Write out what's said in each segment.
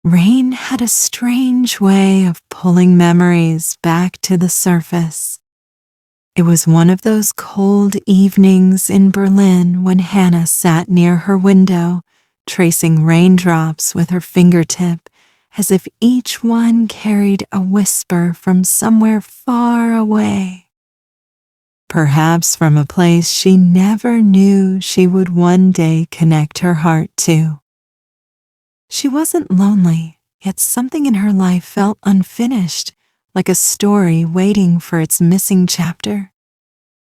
Rain had a strange way of pulling memories back to the surface. It was one of those cold evenings in Berlin when Hannah sat near her window, tracing raindrops with her fingertip, as if each one carried a whisper from somewhere far away. Perhaps from a place she never knew she would one day connect her heart to. She wasn't lonely, yet something in her life felt unfinished, like a story waiting for its missing chapter.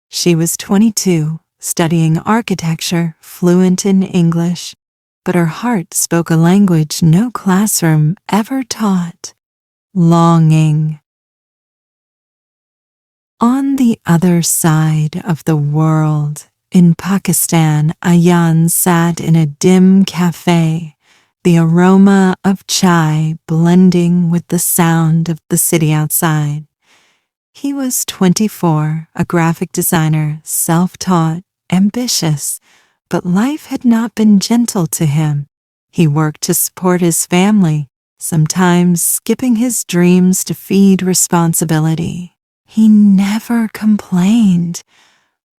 She was 22, studying architecture, fluent in English, but her heart spoke a language no classroom ever taught: longing. On the other side of the world, in Pakistan, Ayan sat in a dim cafe, the aroma of chai blending with the sound of the city outside. He was 24, a graphic designer, self-taught, ambitious, but life had not been gentle to him. He worked to support his family, sometimes skipping his dreams to feed responsibility. He never complained,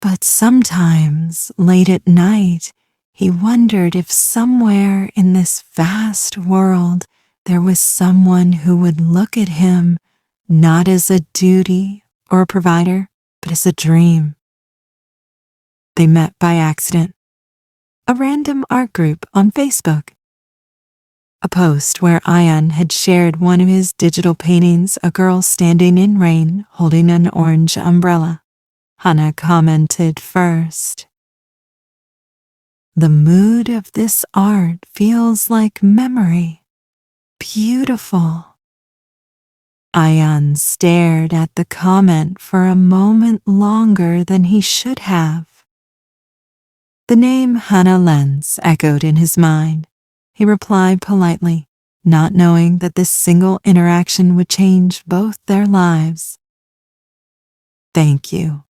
but sometimes, late at night, he wondered if somewhere in this vast world there was someone who would look at him not as a duty or a provider, but as a dream. They met by accident. A random art group on Facebook. A post where Ayan had shared one of his digital paintings, a girl standing in rain holding an orange umbrella. Hannah commented first. "The mood of this art feels like memory. Beautiful." Ayan stared at the comment for a moment longer than he should have. The name Hannah Lenz echoed in his mind. He replied politely, not knowing that this single interaction would change both their lives. "Thank you.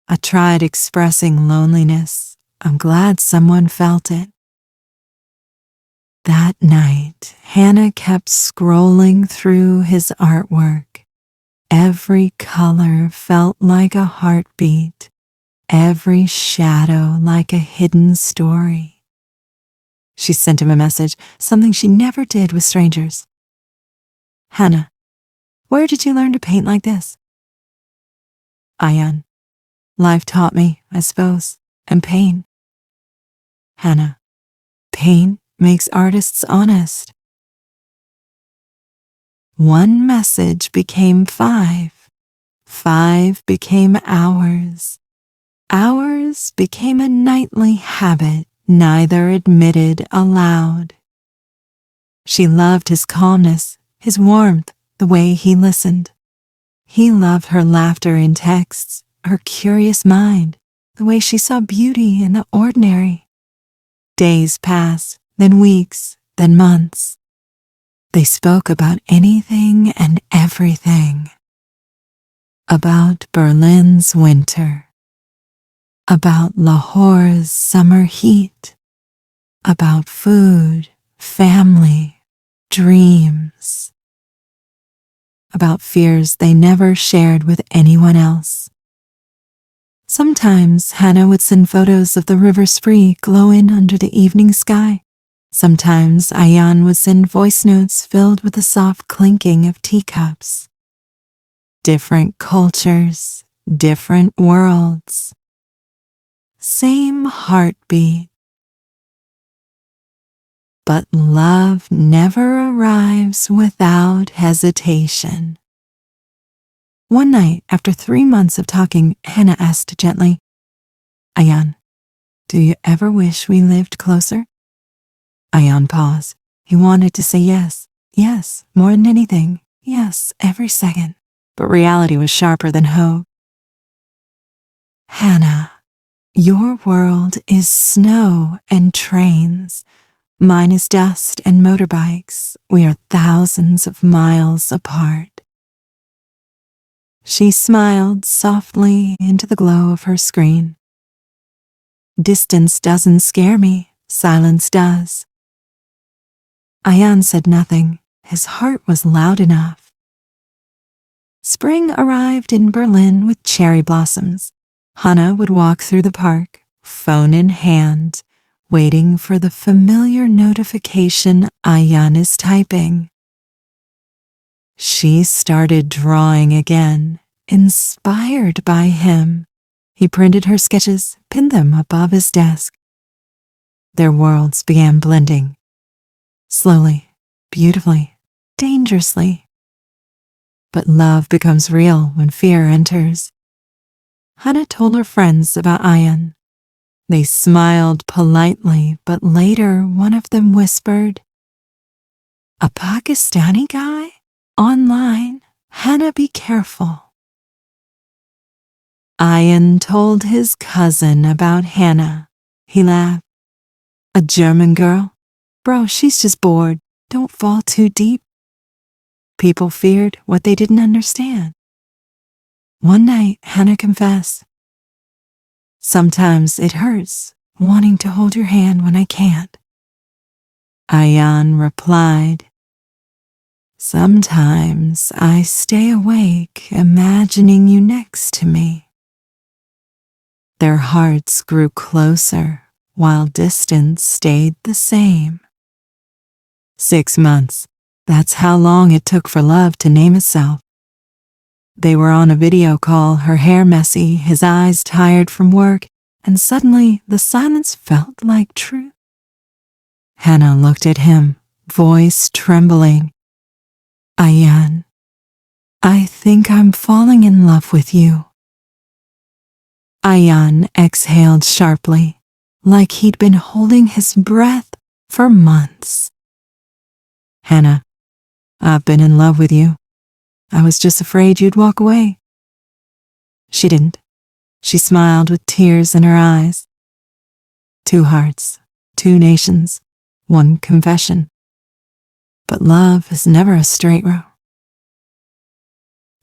I tried expressing loneliness. I'm glad someone felt it." That night, Hannah kept scrolling through his artwork. Every color felt like a heartbeat, every shadow like a hidden story. She sent him a message, something she never did with strangers. "Hannah, where did you learn to paint like this?" Ayan, "Life taught me, I suppose, and pain." Hannah, "Pain makes artists honest." One message became 5. 5 became hours. Hours became a nightly habit neither admitted aloud. She loved his calmness, his warmth, the way he listened. He loved her laughter in texts, her curious mind, the way she saw beauty in the ordinary. Days passed, then weeks, then months. They spoke about anything and everything. About Berlin's winter. About Lahore's summer heat. About food, family, dreams. About fears they never shared with anyone else. Sometimes Hannah would send photos of the river Spree glowing under the evening sky. Sometimes Ayan would send voice notes filled with the soft clinking of teacups. Different cultures, different worlds. Same heartbeat. But love never arrives without hesitation. One night, after 3 months of talking, Hannah asked gently, "Ayan, do you ever wish we lived closer?" Ayan paused. He wanted to say yes, yes, more than anything, yes, every second. But reality was sharper than hope. "Hannah, your world is snow and trains. Mine is dust and motorbikes. We are thousands of miles apart." She smiled softly into the glow of her screen. "Distance doesn't scare me, silence does." Ayan said nothing. His heart was loud enough. Spring arrived in Berlin with cherry blossoms. Hannah would walk through the park, phone in hand, waiting for the familiar notification Ayan is typing. She started drawing again, inspired by him. He printed her sketches, pinned them above his desk. Their worlds began blending. Slowly, beautifully, dangerously. But love becomes real when fear enters. Hannah told her friends about Ayan. They smiled politely, but later one of them whispered, "A Pakistani guy? Online? Hannah, be careful." Ayan told his cousin about Hannah. He laughed. "A German girl? Bro, she's just bored. Don't fall too deep." People feared what they didn't understand. One night, Hannah confessed, "Sometimes it hurts wanting to hold your hand when I can't." Ayan replied, "Sometimes I stay awake imagining you next to me." Their hearts grew closer while distance stayed the same. 6 months. That's how long it took for love to name itself. They were on a video call, her hair messy, his eyes tired from work, and suddenly the silence felt like truth. Hannah looked at him, voice trembling. "Ayan, I think I'm falling in love with you." Ayan exhaled sharply, like he'd been holding his breath for months. "Hannah, I've been in love with you. I was just afraid you'd walk away." She didn't. She smiled with tears in her eyes. 2 hearts, 2 nations, 1 confession. But love is never a straight road.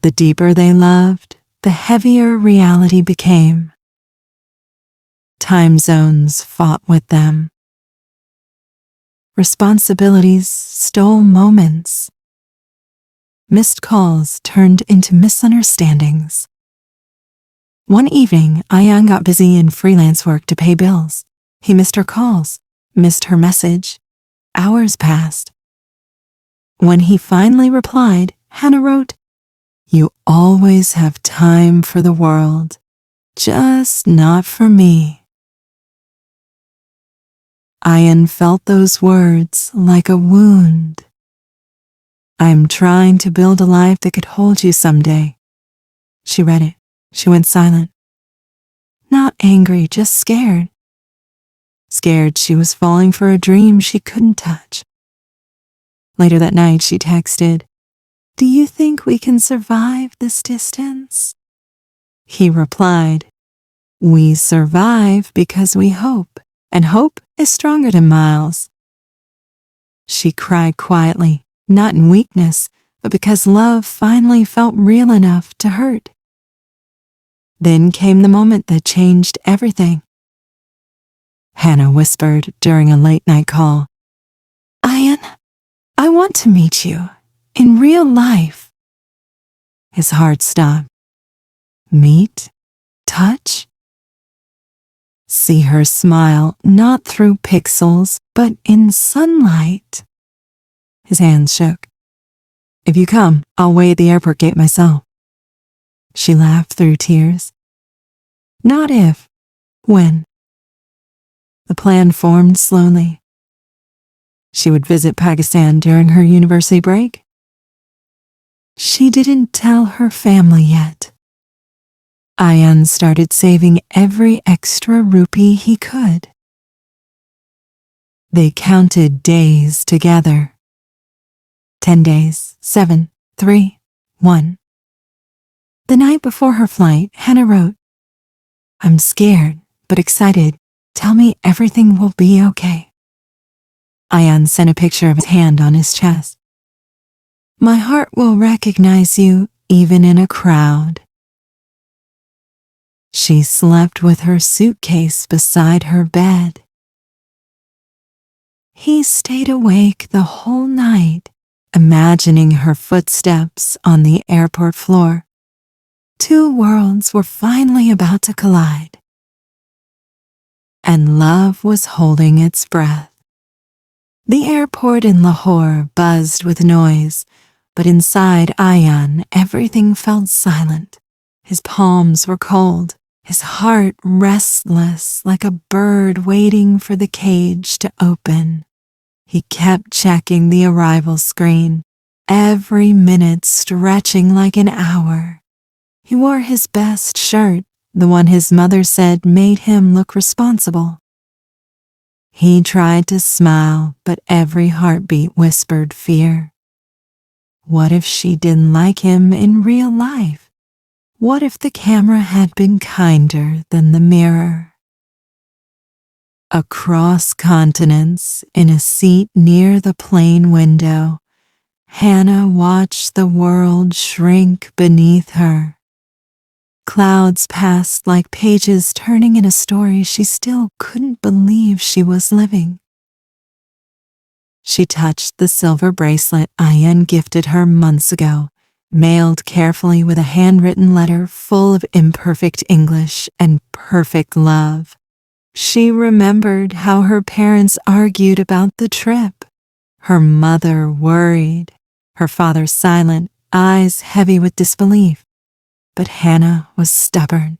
The deeper they loved, the heavier reality became. Time zones fought with them. Responsibilities stole moments. Missed calls turned into misunderstandings. One evening, Ayan got busy in freelance work to pay bills. He missed her calls, missed her message. Hours passed. When he finally replied, Hannah wrote, "You always have time for the world, just not for me." Ayan felt those words like a wound. "I'm trying to build a life that could hold you someday." She read it. She went silent. Not angry, just scared. Scared she was falling for a dream she couldn't touch. Later that night, she texted, "Do you think we can survive this distance?" He replied, "We survive because we hope, and hope is stronger than miles." She cried quietly, not in weakness, but because love finally felt real enough to hurt. Then came the moment that changed everything. Hannah whispered during a late-night call, "Ayan, I want to meet you in real life." His heart stopped. Meet? Touch? See her smile, not through pixels, but in sunlight. His hands shook. "If you come, I'll wait at the airport gate myself." She laughed through tears. Not if, when. The plan formed slowly. She would visit Pakistan during her university break. She didn't tell her family yet. Ayan started saving every extra rupee he could. They counted days together. 10 days, 7, 3, 1. The night before her flight, Hannah wrote, "I'm scared, but excited. Tell me everything will be okay." Ayan sent a picture of his hand on his chest. "My heart will recognize you even in a crowd." She slept with her suitcase beside her bed. He stayed awake the whole night, imagining her footsteps on the airport floor. Two worlds were finally about to collide, and love was holding its breath. The airport in Lahore buzzed with noise, but inside Ayan everything felt silent. His palms were cold, his heart restless like a bird waiting for the cage to open. He kept checking the arrival screen, every minute stretching like an hour. He wore his best shirt, the one his mother said made him look responsible. He tried to smile, but every heartbeat whispered fear. What if she didn't like him in real life? What if the camera had been kinder than the mirror? Across continents, in a seat near the plane window, Hannah watched the world shrink beneath her. Clouds passed like pages turning in a story she still couldn't believe she was living. She touched the silver bracelet Ayan gifted her months ago, mailed carefully with a handwritten letter full of imperfect English and perfect love. She remembered how her parents argued about the trip. Her mother worried, her father silent, eyes heavy with disbelief. But Hannah was stubborn.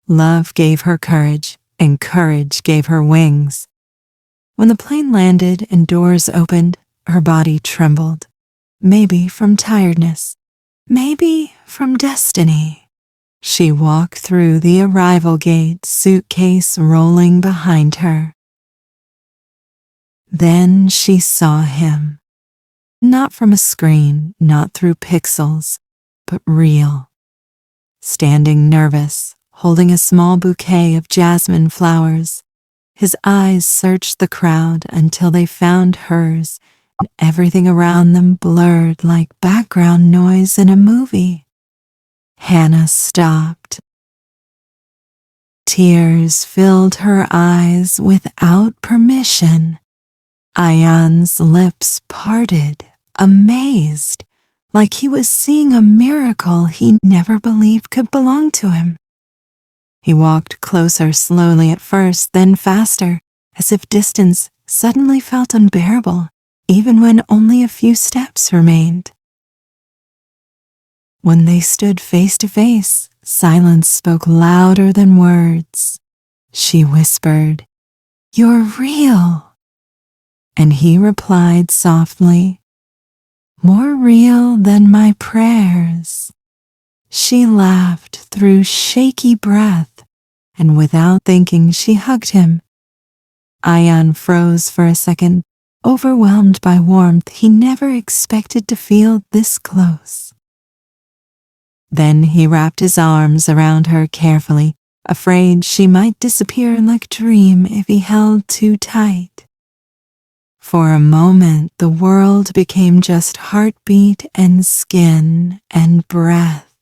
Love gave her courage, and courage gave her wings. When the plane landed and doors opened, her body trembled. Maybe from tiredness, maybe from destiny. She walked through the arrival gate, suitcase rolling behind her. Then she saw him. Not from a screen, not through pixels, but real. Standing nervous, holding a small bouquet of jasmine flowers, his eyes searched the crowd until they found hers, and everything around them blurred like background noise in a movie. Hannah stopped. Tears filled her eyes without permission. Ayan's lips parted, amazed, like he was seeing a miracle he never believed could belong to him. He walked closer slowly at first, then faster, as if distance suddenly felt unbearable, even when only a few steps remained. When they stood face to face, silence spoke louder than words. She whispered, "You're real." And he replied softly, "More real than my prayers." She laughed through shaky breath, and without thinking she hugged him. Ayan froze for a second, overwhelmed by warmth he never expected to feel this close. Then he wrapped his arms around her carefully, afraid she might disappear like a dream if he held too tight. For a moment, the world became just heartbeat and skin and breath.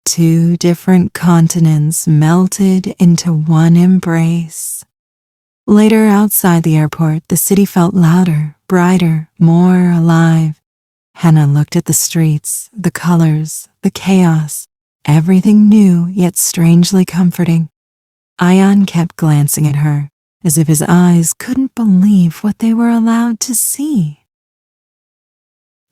Two different continents melted into one embrace. Later, outside the airport, the city felt louder, brighter, more alive. Hannah looked at the streets, the colors, the chaos, everything new yet strangely comforting. Ayan kept glancing at her, as if his eyes couldn't believe what they were allowed to see.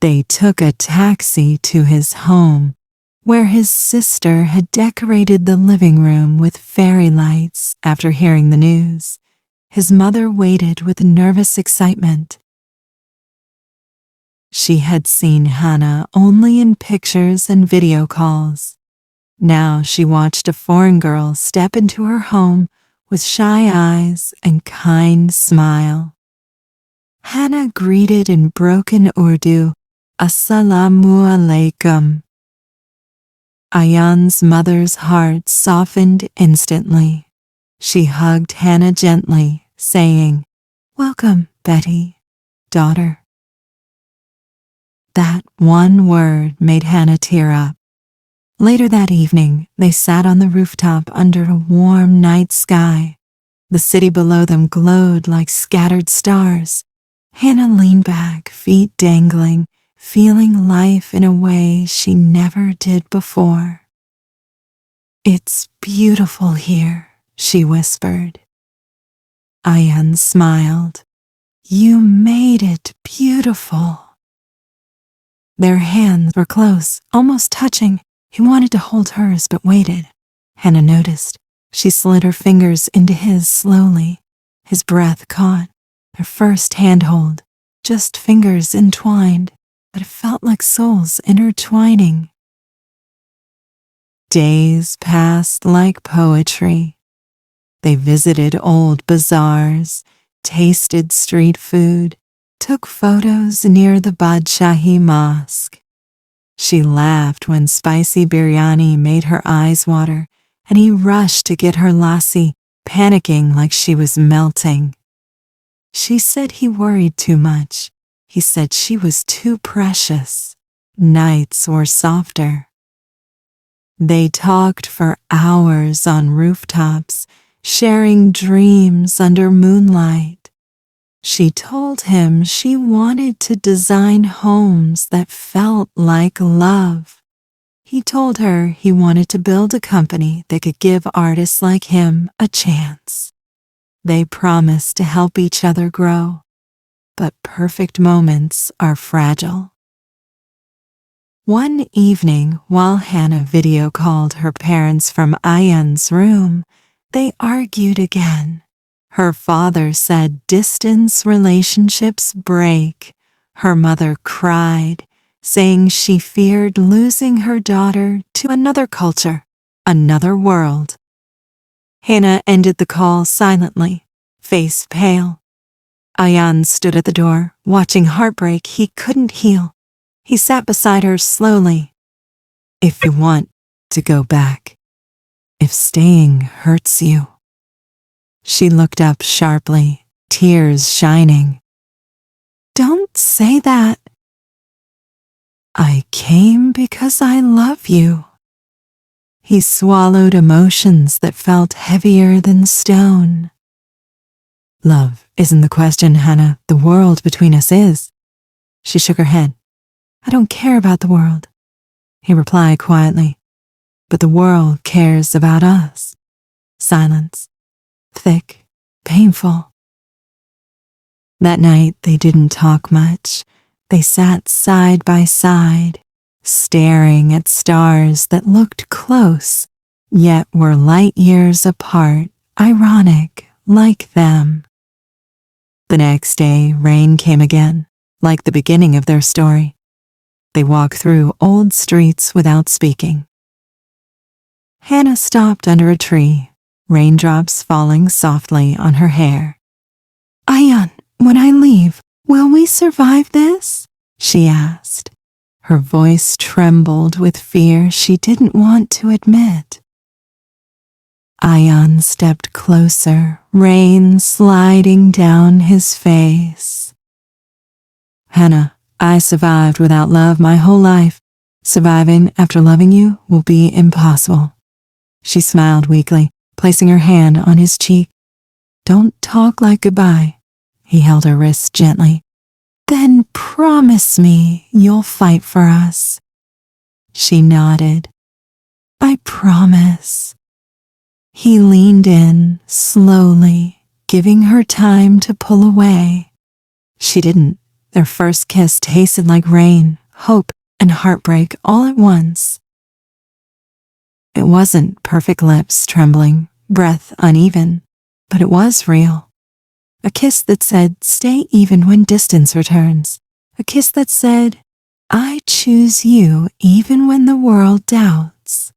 They took a taxi to his home, where his sister had decorated the living room with fairy lights after hearing the news. His mother waited with nervous excitement. She had seen Hannah only in pictures and video calls. Now she watched a foreign girl step into her home with shy eyes and kind smile. Hannah greeted in broken Urdu, "Assalamu alaikum." Ayan's mother's heart softened instantly. She hugged Hannah gently, saying, "Welcome, Betty, daughter." That one word made Hannah tear up. Later that evening, they sat on the rooftop under a warm night sky. The city below them glowed like scattered stars. Hannah leaned back, feet dangling, feeling life in a way she never did before. "It's beautiful here," she whispered. Ayan smiled. "You made it beautiful." Their hands were close, almost touching. He wanted to hold hers but waited. Hannah noticed. She slid her fingers into his slowly. His breath caught. Their first handhold, just fingers entwined, but it felt like souls intertwining. Days passed like poetry. They visited old bazaars, tasted street food, took photos near the Badshahi Mosque. She laughed when spicy biryani made her eyes water, and he rushed to get her lassi, panicking like she was melting. She said he worried too much. He said she was too precious. Nights were softer. They talked for hours on rooftops, sharing dreams under moonlight. She told him she wanted to design homes that felt like love. He told her he wanted to build a company that could give artists like him a chance. They promised to help each other grow, but perfect moments are fragile. One evening, while Hannah video called her parents from Ayan's room, they argued again. Her father said distance relationships break. Her mother cried, saying she feared losing her daughter to another culture, another world. Hannah ended the call silently, face pale. Ayan stood at the door, watching heartbreak he couldn't heal. He sat beside her slowly. "If you want to go back, if staying hurts you." She looked up sharply, tears shining. "Don't say that." "I came because I love you." He swallowed emotions that felt heavier than stone. "Love isn't the question, Hannah. The world between us is." She shook her head. "I don't care about the world," he replied quietly. "But the world cares about us." Silence. Thick, painful. That night they didn't talk much. They sat side by side, staring at stars that looked close, yet were light years apart, ironic, like them. The next day, rain came again, like the beginning of their story. They walked through old streets without speaking. Hannah stopped under a tree, raindrops falling softly on her hair. "Ayan, when I leave, will we survive this?" she asked. Her voice trembled with fear she didn't want to admit. Ayan stepped closer, rain sliding down his face. "Hannah, I survived without love my whole life. Surviving after loving you will be impossible." She smiled weakly, placing her hand on his cheek. "Don't talk like goodbye." He held her wrist gently. "Then promise me you'll fight for us." She nodded. "I promise." He leaned in, slowly, giving her time to pull away. She didn't. Their first kiss tasted like rain, hope, and heartbreak all at once. It wasn't perfect lips trembling, breath uneven, but it was real. A kiss that said, "Stay even when distance returns." A kiss that said, "I choose you even when the world doubts."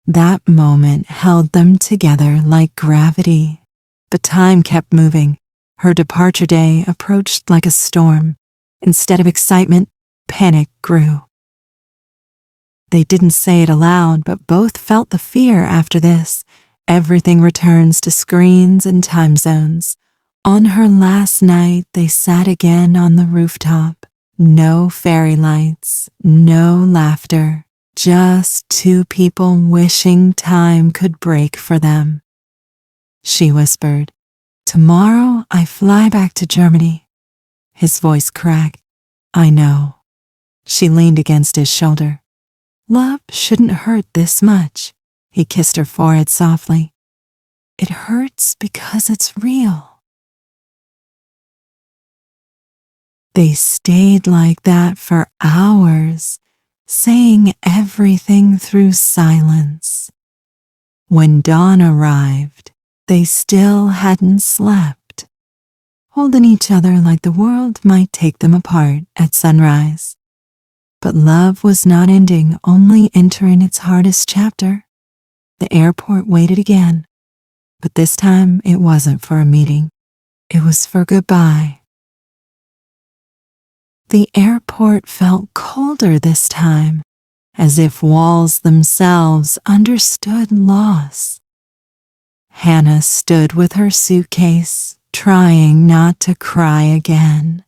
That moment held them together like gravity. But time kept moving. Her departure day approached like a storm. Instead of excitement, panic grew. They didn't say it aloud, but both felt the fear after this. Everything returns to screens and time zones. On her last night, they sat again on the rooftop. No fairy lights, no laughter, just two people wishing time could break for them. she whispered. Tomorrow I fly back to Germany. His voice cracked. I know. She leaned against his shoulder. Love shouldn't hurt this much. He kissed her forehead softly. It hurts because it's real. They stayed like that for hours, saying everything through silence. When dawn arrived, they still hadn't slept, holding each other like the world might take them apart at sunrise. But love was not ending, only entering its hardest chapter. The airport waited again, but this time it wasn't for a meeting. It was for goodbye. The airport felt colder this time, as if walls themselves understood loss. Hannah stood with her suitcase, trying not to cry again.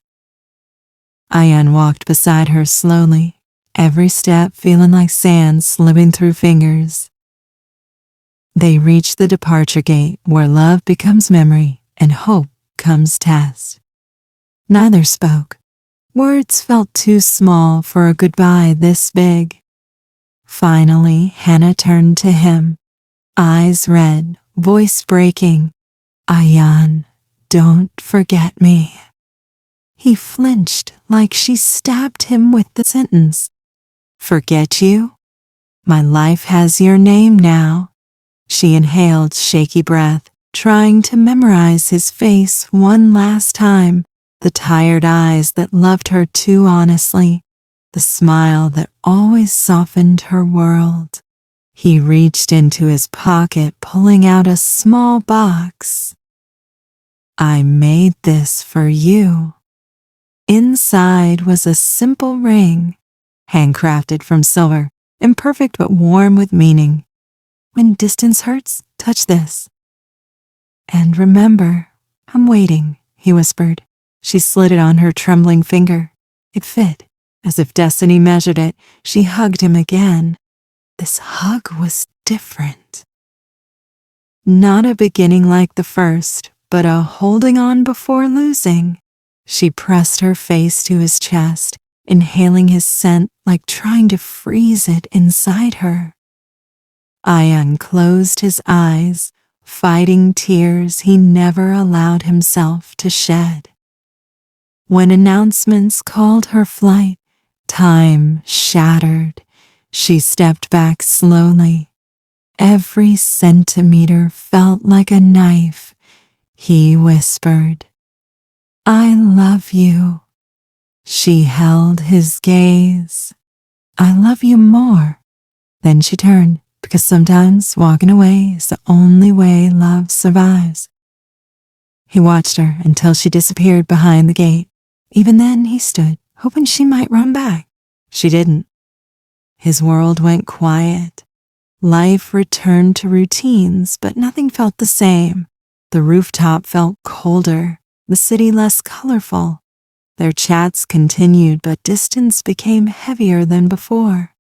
Ayan walked beside her slowly, every step feeling like sand slipping through fingers. They reached the departure gate where love becomes memory and hope comes test. Neither spoke. Words felt too small for a goodbye this big. Finally, Hannah turned to him, eyes red, voice breaking. Ayan, don't forget me. He flinched like she stabbed him with the sentence. Forget you? My life has your name now. She inhaled shaky breath, trying to memorize his face one last time, the tired eyes that loved her too honestly, the smile that always softened her world. He reached into his pocket, pulling out a small box. I made this for you. Inside was a simple ring, handcrafted from silver, imperfect but warm with meaning. When distance hurts, touch this. And remember, I'm waiting, he whispered. She slid it on her trembling finger. It fit, as if destiny measured it. She hugged him again. This hug was different. Not a beginning like the first, but a holding on before losing. She pressed her face to his chest, inhaling his scent like trying to freeze it inside her. Ayan closed his eyes, fighting tears he never allowed himself to shed. When announcements called her flight, time shattered. She stepped back slowly. Every centimeter felt like a knife. He whispered, I love you. She held his gaze. I love you more. Then she turned, because sometimes walking away is the only way love survives. He watched her until she disappeared behind the gate. Even then he stood, hoping she might run back. She didn't. His world went quiet. Life returned to routines, but nothing felt the same. The rooftop felt colder, the city less colorful. Their chats continued, but distance became heavier than before.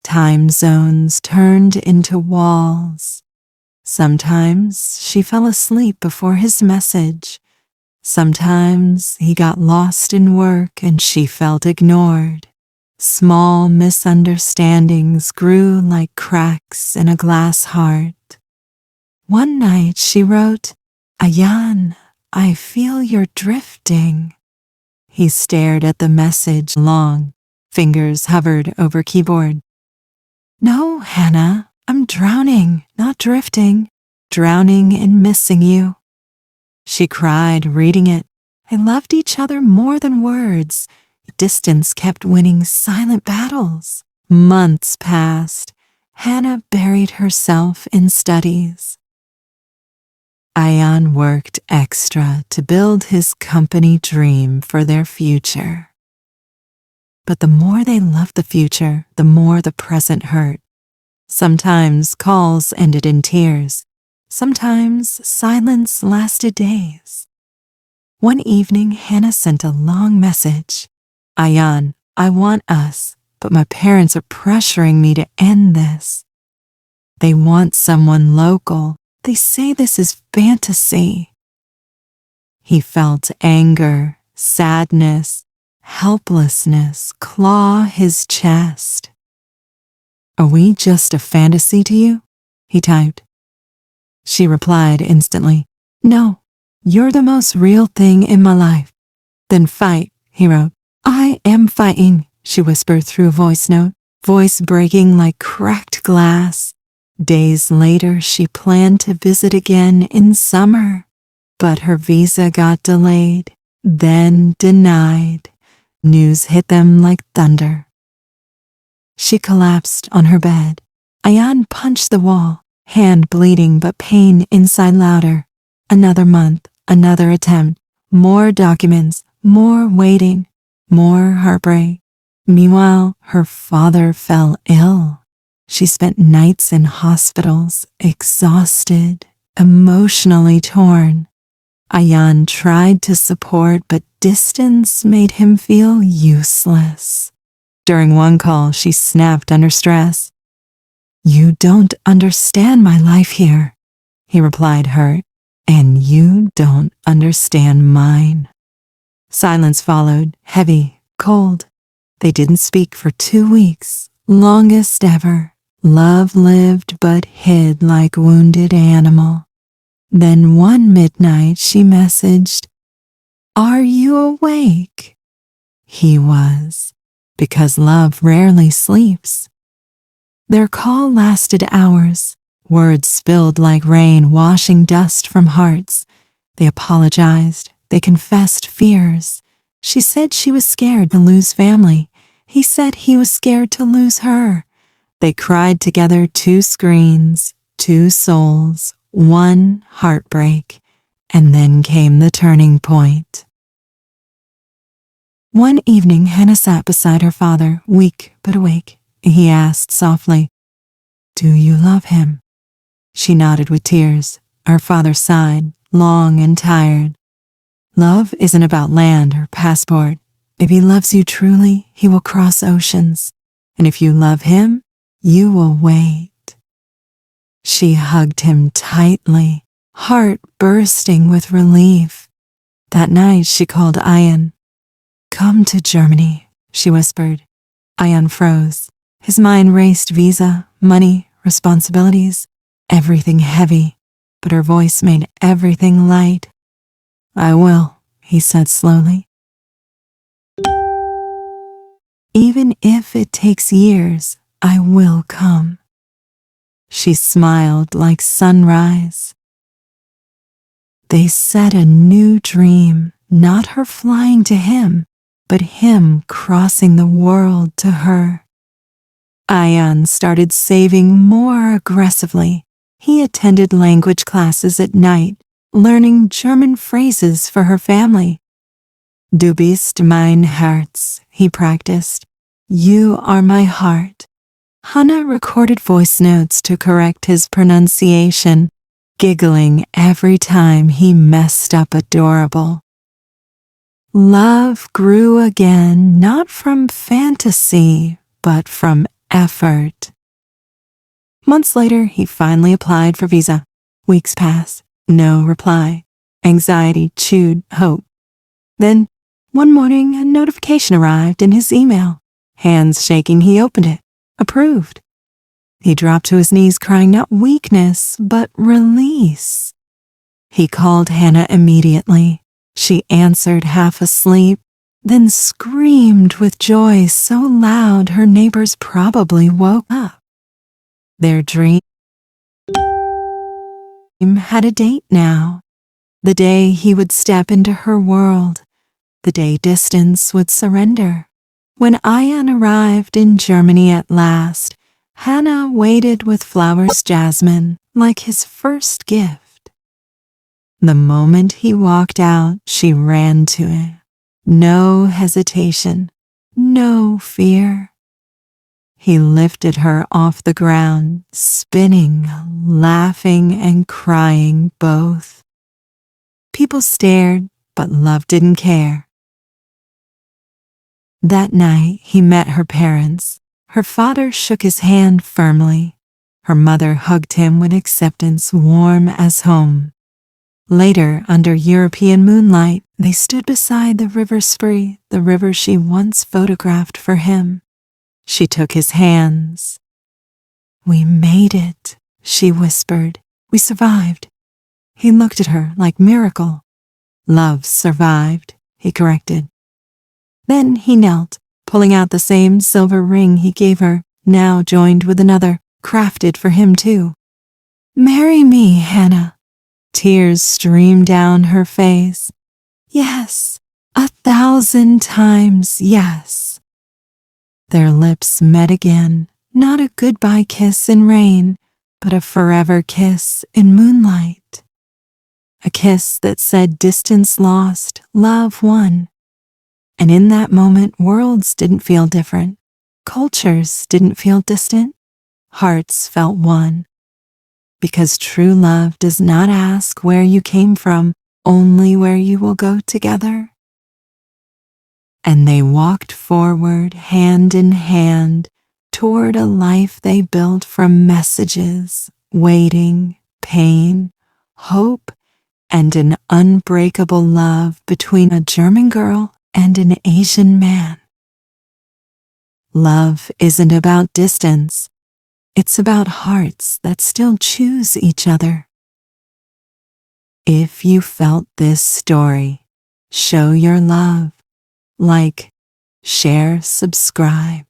Time zones turned into walls. Sometimes she fell asleep before his message. Sometimes he got lost in work and she felt ignored. Small misunderstandings grew like cracks in a glass heart. One night she wrote, Ayan, I feel you're drifting. He stared at the message long. Fingers hovered over keyboard. No, Hannah, I'm drowning, not drifting. Drowning in missing you. She cried, reading it. They loved each other more than words. Distance kept winning silent battles. Months passed. Hannah buried herself in studies. Ayan worked extra to build his company dream for their future. But the more they loved the future, the more the present hurt. Sometimes calls ended in tears. Sometimes silence lasted days. One evening, Hannah sent a long message. Ayan, I want us, but my parents are pressuring me to end this. They want someone local, They say this is fantasy. He felt anger, sadness, helplessness claw his chest. Are we just a fantasy to you? He typed. She replied instantly, No, you're the most real thing in my life. Then fight, he wrote. I am fighting, she whispered through a voice note, voice breaking like cracked glass. Days later, she planned to visit again in summer, but her visa got delayed, then denied. News hit them like thunder. She collapsed on her bed. Ayan punched the wall, hand bleeding but pain inside louder. Another month, another attempt, more documents, more waiting, more heartbreak. Meanwhile, her father fell ill. She spent nights in hospitals, exhausted, emotionally torn. Ayan tried to support, but distance made him feel useless. During one call, she snapped under stress. You don't understand my life here, he replied hurt, and you don't understand mine. Silence followed, heavy, cold. They didn't speak for 2 weeks, longest ever. Love lived but hid like wounded animal. Then one midnight she messaged, Are you awake? He was, because love rarely sleeps. Their call lasted hours, words spilled like rain washing dust from hearts. They apologized, they confessed fears. She said she was scared to lose family. He said he was scared to lose her. They cried together, 2 screens, 2 souls, 1 heartbreak, and then came the turning point. One evening, Hannah sat beside her father, weak but awake. He asked softly, Do you love him? She nodded with tears. Her father sighed, long and tired. Love isn't about land or passport. If he loves you truly, he will cross oceans. And if you love him, you will wait. She hugged him tightly, heart bursting with relief. That night she called Ayan. Come to Germany, she whispered. Ayan froze. His mind raced visa, money, responsibilities, everything heavy, but her voice made everything light. I will, he said slowly. Even if it takes years, I will come. She smiled like sunrise. They set a new dream, not her flying to him, but him crossing the world to her. Ayan started saving more aggressively. He attended language classes at night, learning German phrases for her family. Du bist mein Herz, he practiced. You are my heart. Hannah recorded voice notes to correct his pronunciation, giggling every time he messed up adorable. Love grew again, not from fantasy, but from effort. Months later, he finally applied for visa. Weeks passed, no reply. Anxiety chewed hope. Then, one morning, a notification arrived in his email. Hands shaking, he opened it. Approved. He dropped to his knees, crying not weakness, but release. He called Hannah immediately. She answered half asleep, then screamed with joy so loud her neighbors probably woke up. Their dream had a date now. The day he would step into her world. The day distance would surrender. When Ayan arrived in Germany at last, Hannah waited with flowers jasmine like his first gift. The moment he walked out, she ran to him. No hesitation, no fear. He lifted her off the ground, spinning, laughing, and crying both. People stared, but love didn't care. That night, he met her parents. Her father shook his hand firmly. Her mother hugged him with acceptance warm as home. Later, under European moonlight, they stood beside the river Spree, the river she once photographed for him. She took his hands. "We made it," she whispered. "We survived." He looked at her like miracle. "Love survived," he corrected. Then he knelt, pulling out the same silver ring he gave her, now joined with another, crafted for him too. "Marry me, Hannah." Tears streamed down her face. "Yes, 1,000 times yes." Their lips met again, not a goodbye kiss in rain, but a forever kiss in moonlight. A kiss that said distance lost, love won. And in that moment, worlds didn't feel different. Cultures didn't feel distant. Hearts felt one. Because true love does not ask where you came from, only where you will go together. And they walked forward, hand in hand, toward a life they built from messages, waiting, pain, hope, and an unbreakable love between a German girl and an Asian man. Love isn't about distance. It's about hearts that still choose each other. If you felt this story, show your love. Like, share, subscribe.